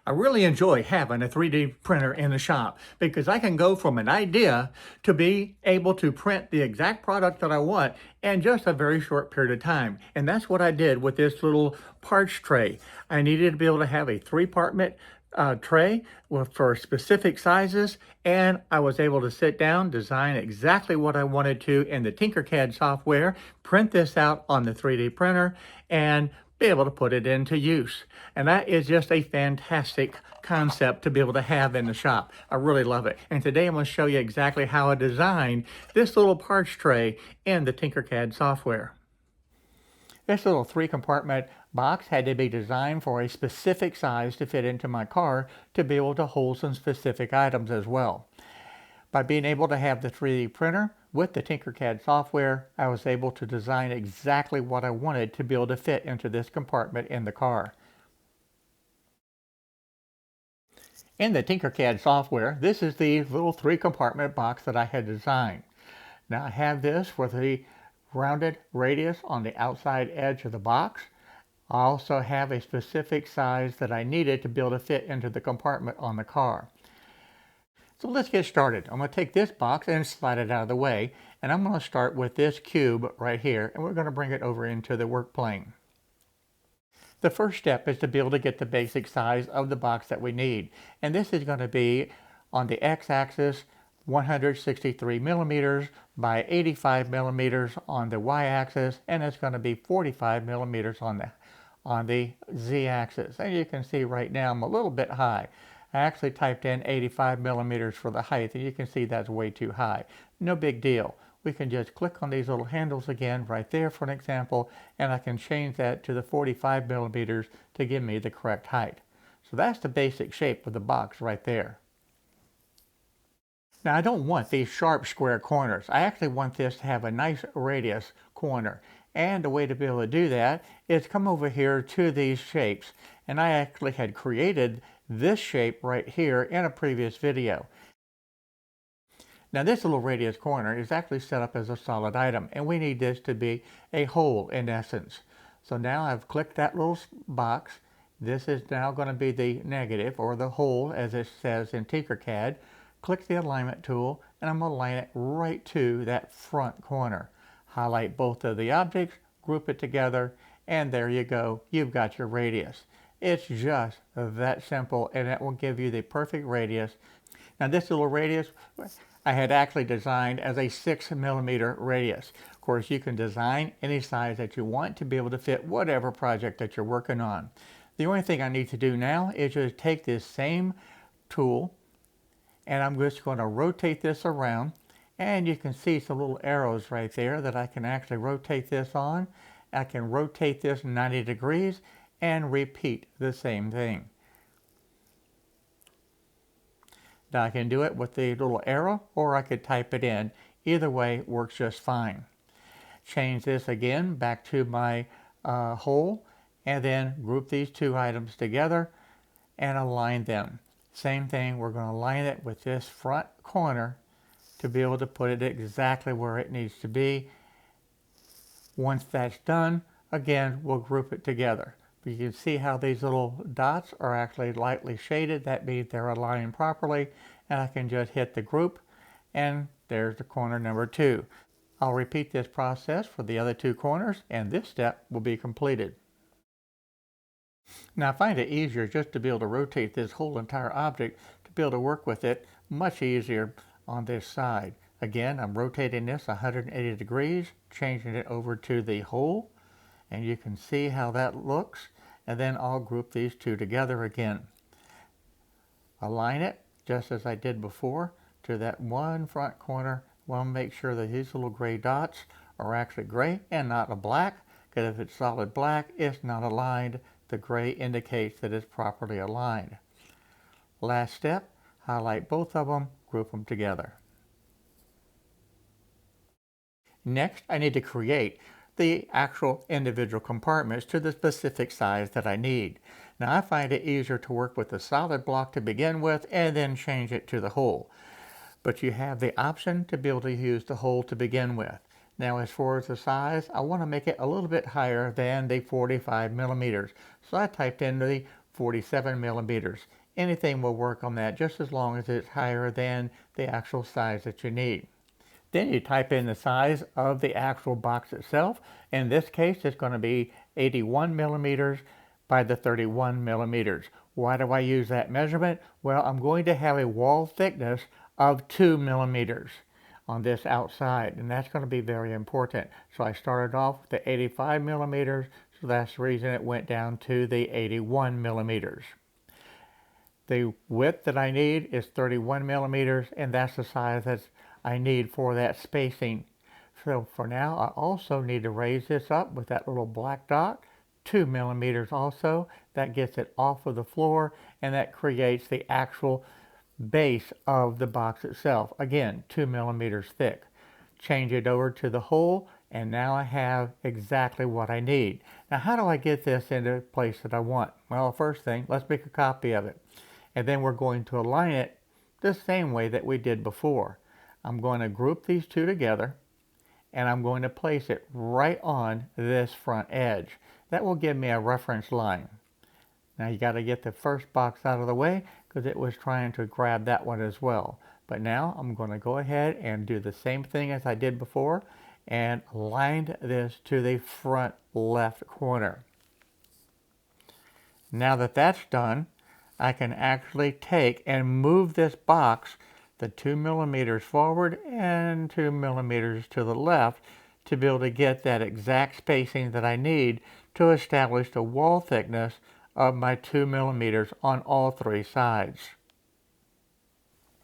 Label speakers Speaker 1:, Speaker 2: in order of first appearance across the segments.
Speaker 1: I really enjoy having a 3D printer in the shop because I can go from an idea to be able to print the exact product that I want in just a very short period of time. And that's what I did with this little parts tray. I needed to be able to have a three-compartment tray for specific sizes, and I was able to sit down, design exactly what I wanted to in the Tinkercad software, print this out on the 3D printer, and be able to put it into use. And that is just a fantastic concept to be able to have in the shop. I really love it. And today I'm going to show you exactly how I designed this little parts tray in the Tinkercad software. This little three-compartment box had to be designed for a specific size to fit into my car to be able to hold some specific items as well. By being able to have the 3D printer with the Tinkercad software, I was able to design exactly what I wanted to be able to fit into this compartment in the car. In the Tinkercad software, this is the little three-compartment box that I had designed. Now I have this with the rounded radius on the outside edge of the box. I also have a specific size that I needed to be able to fit into the compartment on the car. So let's get started. I'm going to take this box and slide it out of the way, and I'm going to start with this cube right here, and we're going to bring it over into the work plane. The first step is to be able to get the basic size of the box that we need, and this is going to be on the x-axis 163 millimeters by 85 millimeters on the y-axis, and it's going to be 45 millimeters on the z-axis. And you can see right now I'm a little bit high. I actually typed in 85 millimeters for the height, and you can see that's way too high. No big deal. We can just click on these little handles again right there for an example, and I can change that to the 45 millimeters to give me the correct height. So that's the basic shape of the box right there. Now I don't want these sharp square corners. I actually want this to have a nice radius corner. And the way to be able to do that is come over here to these shapes. And I actually had created this shape right here in a previous video. Now this little radius corner is actually set up as a solid item, and we need this to be a hole in essence. So now I've clicked that little box. This is now going to be the negative, or the hole as it says in Tinkercad. Click the alignment tool, and I'm going to align it right to that front corner. Highlight both of the objects, group it together, and there you go. You've got your radius. It's just that simple, and it will give you the perfect radius. Now this little radius I had actually designed as a 6 millimeter radius. Of course, you can design any size that you want to be able to fit whatever project that you're working on. The only thing I need to do now is just take this same tool, and I'm just going to rotate this around, and you can see some little arrows right there that I can actually rotate this on. I can rotate this 90 degrees and repeat the same thing. Now I can do it with the little arrow, or I could type it in. Either way works just fine. Change this again back to my hole, and then group these two items together and align them. Same thing, we're going to align it with this front corner to be able to put it exactly where it needs to be. Once that's done, again, we'll group it together. You can see how these little dots are actually lightly shaded. That means they're aligned properly, and I can just hit the group, and there's the corner number 2. I'll repeat this process for the other 2 corners, and this step will be completed. Now I find it easier just to be able to rotate this whole entire object to be able to work with it much easier on this side. Again, I'm rotating this 180 degrees, changing it over to the hole, and you can see how that looks, and then I'll group these two together again. Align it just as I did before to that one front corner. Want to make sure that these little gray dots are actually gray and not a black, because if it's solid black, it's not aligned. The gray indicates that it's properly aligned. Last step, highlight both of them, group them together. Next, I need to create the actual individual compartments to the specific size that I need. Now I find it easier to work with the solid block to begin with and then change it to the hole. But you have the option to be able to use the hole to begin with. Now as far as the size, I want to make it a little bit higher than the 45 millimeters. So I typed in the 47 millimeters. Anything will work on that, just as long as it's higher than the actual size that you need. Then you type in the size of the actual box itself. In this case, it's going to be 81 millimeters by the 31 millimeters. Why do I use that measurement? Well, I'm going to have a wall thickness of 2 millimeters on this outside, and that's going to be very important. So I started off with the 85 millimeters, so that's the reason it went down to the 81 millimeters. The width that I need is 31 millimeters, and that's the size that I need for that spacing. So for now, I also need to raise this up with that little black dot, 2 millimeters also. That gets it off of the floor, and that creates the actual base of the box itself. Again, 2 millimeters thick. Change it over to the hole, and now I have exactly what I need. Now, how do I get this into the place that I want? Well, first thing, let's make a copy of it. And then we're going to align it the same way that we did before. I'm going to group these two together, and I'm going to place it right on this front edge. That will give me a reference line. Now you got to get the first box out of the way because it was trying to grab that one as well. But now I'm going to go ahead and do the same thing as I did before and align this to the front left corner. Now that that's done, I can actually take and move this box the 2 millimeters forward and 2 millimeters to the left to be able to get that exact spacing that I need to establish the wall thickness of my 2 millimeters on all three sides.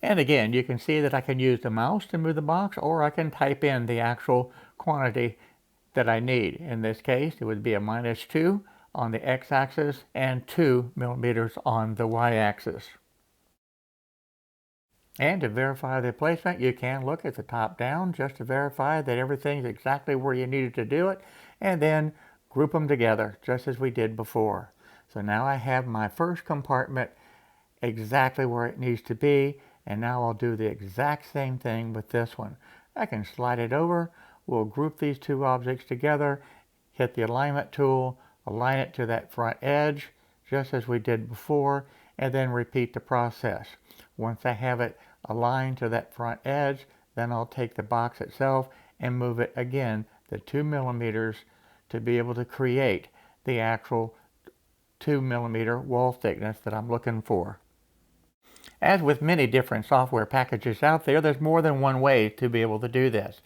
Speaker 1: And again, you can see that I can use the mouse to move the box, or I can type in the actual quantity that I need. In this case, it would be a -2 on the x-axis and 2 millimeters on the y-axis. And to verify the placement, you can look at the top down just to verify that everything's exactly where you needed to do it, and then group them together just as we did before. So now I have my first compartment exactly where it needs to be, and now I'll do the exact same thing with this one. I can slide it over, we'll group these two objects together, hit the alignment tool, align it to that front edge just as we did before, and then repeat the process. Once I have it aligned to that front edge, then I'll take the box itself and move it again the 2 millimeters to be able to create the actual 2 millimeter wall thickness that I'm looking for. As with many different software packages out there, there's more than one way to be able to do this.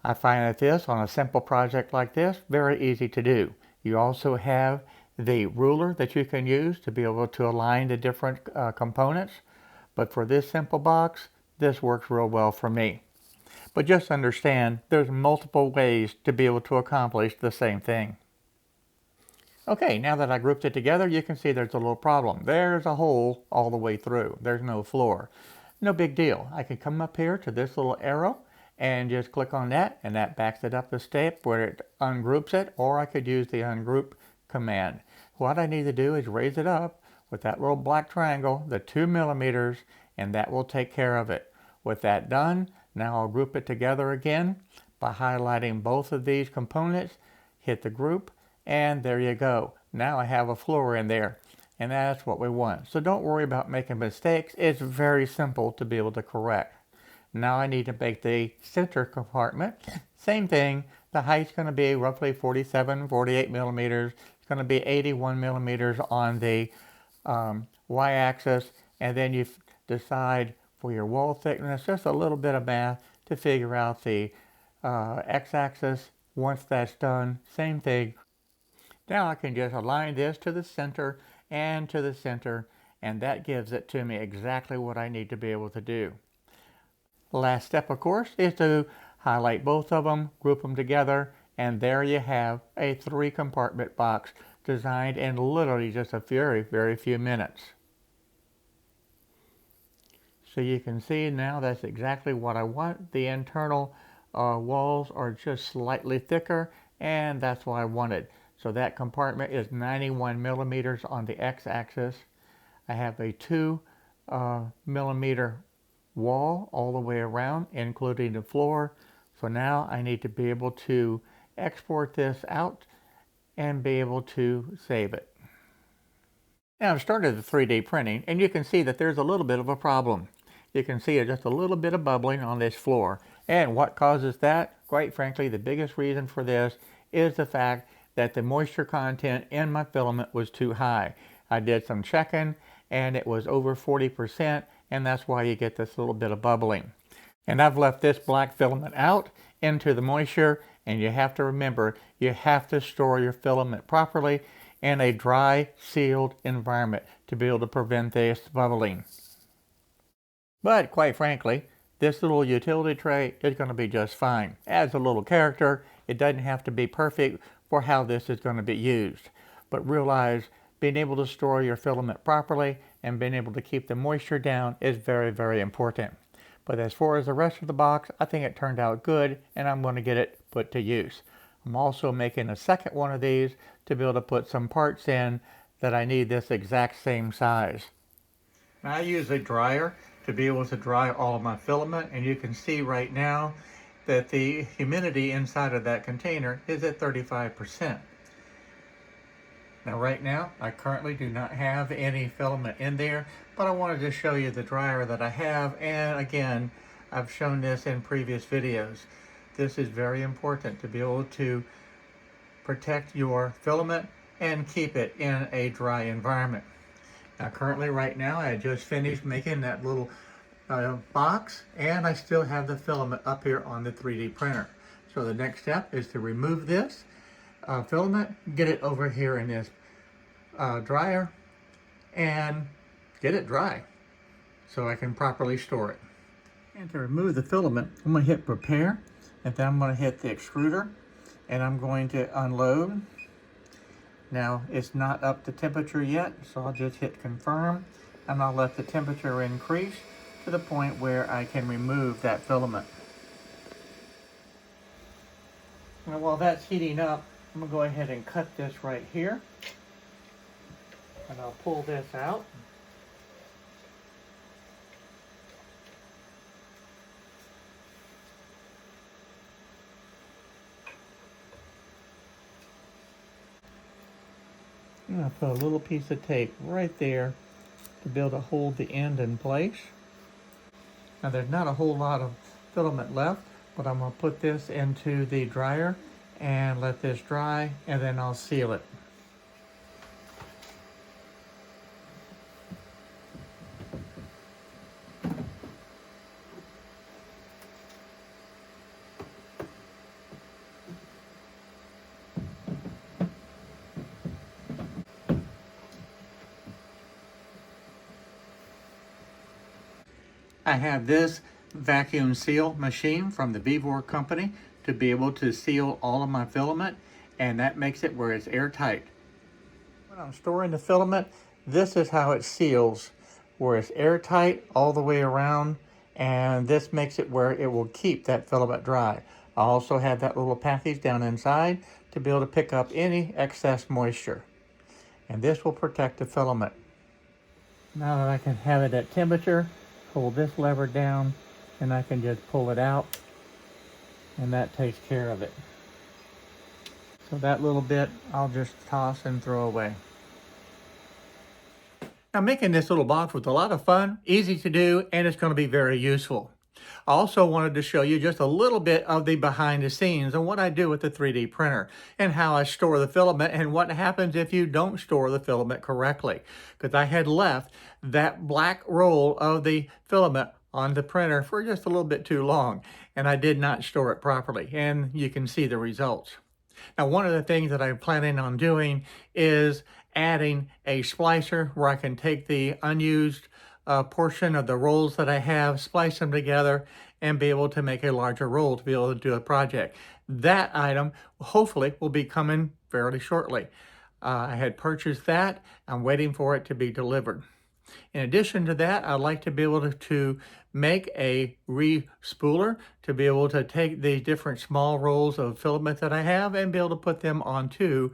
Speaker 1: I find that this, on a simple project like this, very easy to do. You also have the ruler that you can use to be able to align the different components. But for this simple box, this works real well for me. But just understand, there's multiple ways to be able to accomplish the same thing. Okay, now that I grouped it together, you can see there's a little problem. There's a hole all the way through. There's no floor. No big deal. I can come up here to this little arrow and just click on that, and that backs it up a step where it ungroups it, or I could use the ungroup command. What I need to do is raise it up with that little black triangle, the 2 millimeters, and that will take care of it. With that done, now I'll group it together again by highlighting both of these components, hit the group, and there you go. Now I have a floor in there, and that's what we want. So don't worry about making mistakes. It's very simple to be able to correct. Now I need to make the center compartment. Same thing. The height's going to be roughly 47, 48 millimeters. It's going to be 81 millimeters on the y-axis, and then you decide for your wall thickness, just a little bit of math to figure out the x-axis. Once that's done, same thing. Now I can just align this to the center and to the center, and that gives it to me exactly what I need to be able to do. The last step, of course, is to highlight both of them, group them together, and there you have a 3-compartment box designed in literally just a very few minutes. So you can see now that's exactly what I want. The internal walls are just slightly thicker, and that's what I wanted. So that compartment is 91 millimeters on the x-axis. I have a 2 millimeter wall all the way around, including the floor. So now I need to be able to export this out and be able to save it. Now I've started the 3D printing, and you can see that there's a little bit of a problem. You can see just a little bit of bubbling on this floor. And what causes that? Quite frankly, the biggest reason for this is the fact that the moisture content in my filament was too high. I did some checking, and it was over 40%, and that's why you get this little bit of bubbling. And I've left this black filament out into the moisture, and you have to remember, you have to store your filament properly in a dry, sealed environment to be able to prevent this bubbling. But quite frankly, this little utility tray is going to be just fine. Adds a little character. It doesn't have to be perfect for how this is going to be used. But realize being able to store your filament properly and being able to keep the moisture down is very, very important. But as far as the rest of the box, I think it turned out good, and I'm going to get it put to use. I'm also making a second one of these to be able to put some parts in that I need this exact same size. Now, I use a dryer to be able to dry all of my filament, and you can see right now that the humidity inside of that container is at 35%. Now right now, I currently do not have any filament in there, but I wanted to show you the dryer that I have, and again, I've shown this in previous videos. This is very important to be able to protect your filament and keep it in a dry environment. Now currently right now, I just finished making that little box, and I still have the filament up here on the 3D printer. So the next step is to remove this filament, get it over here in this dryer, and get it dry so I can properly store it. And to remove the filament, I'm going to hit prepare, and then I'm going to hit the extruder, and I'm going to unload. Now it's not up to temperature yet, so I'll just hit confirm, and I'll let the temperature increase to the point where I can remove that filament. Now while that's heating up, I'm going to go ahead and cut this right here, and I'll pull this out. And I'll put a little piece of tape right there to be able to hold the end in place. Now there's not a whole lot of filament left, but I'm going to put this into the dryer and let this dry, and then I'll seal it. I have this vacuum seal machine from the Vevor company to be able to seal all of my filament, and that makes it where it's airtight. When I'm storing the filament, this is how it seals, where it's airtight all the way around, and this makes it where it will keep that filament dry. I also have that little package down inside to be able to pick up any excess moisture, and this will protect the filament. Now that I can have it at temperature, hold this lever down and I can just pull it out, and that takes care of it. So that little bit I'll just toss and throw away. Now making this little box was a lot of fun, easy to do, and it's going to be very useful. I also wanted to show you just a little bit of the behind the scenes and what I do with the 3D printer and how I store the filament and what happens if you don't store the filament correctly. Because I had left that black roll of the filament on the printer for just a little bit too long, and I did not store it properly, and you can see the results. Now one of the things that I'm planning on doing is adding a splicer where I can take the unused portion of the rolls that I have, splice them together, and be able to make a larger roll to be able to do a project. That item hopefully will be coming fairly shortly. I had purchased that. I'm waiting for it to be delivered. In addition to that, I'd like to be able to make a re-spooler to be able to take the different small rolls of filament that I have and be able to put them onto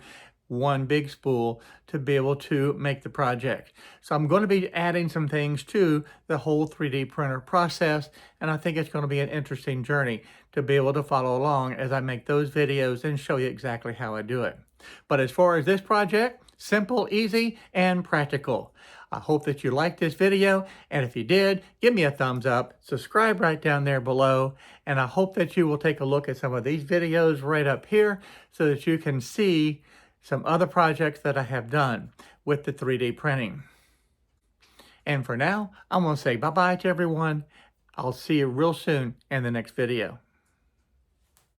Speaker 1: one big spool to be able to make the project. So I'm going to be adding some things to the whole 3D printer process, and I think it's going to be an interesting journey to be able to follow along as I make those videos and show you exactly how I do it. But as far as this project, Simple, easy, and practical. I hope that you liked this video, and if you did, give me a thumbs up, subscribe right down there below, and I hope that you will take a look at some of these videos right up here so that you can see some other projects that I have done with the 3D printing. And for now, I'm going to say bye-bye to everyone. I'll see you real soon in the next video.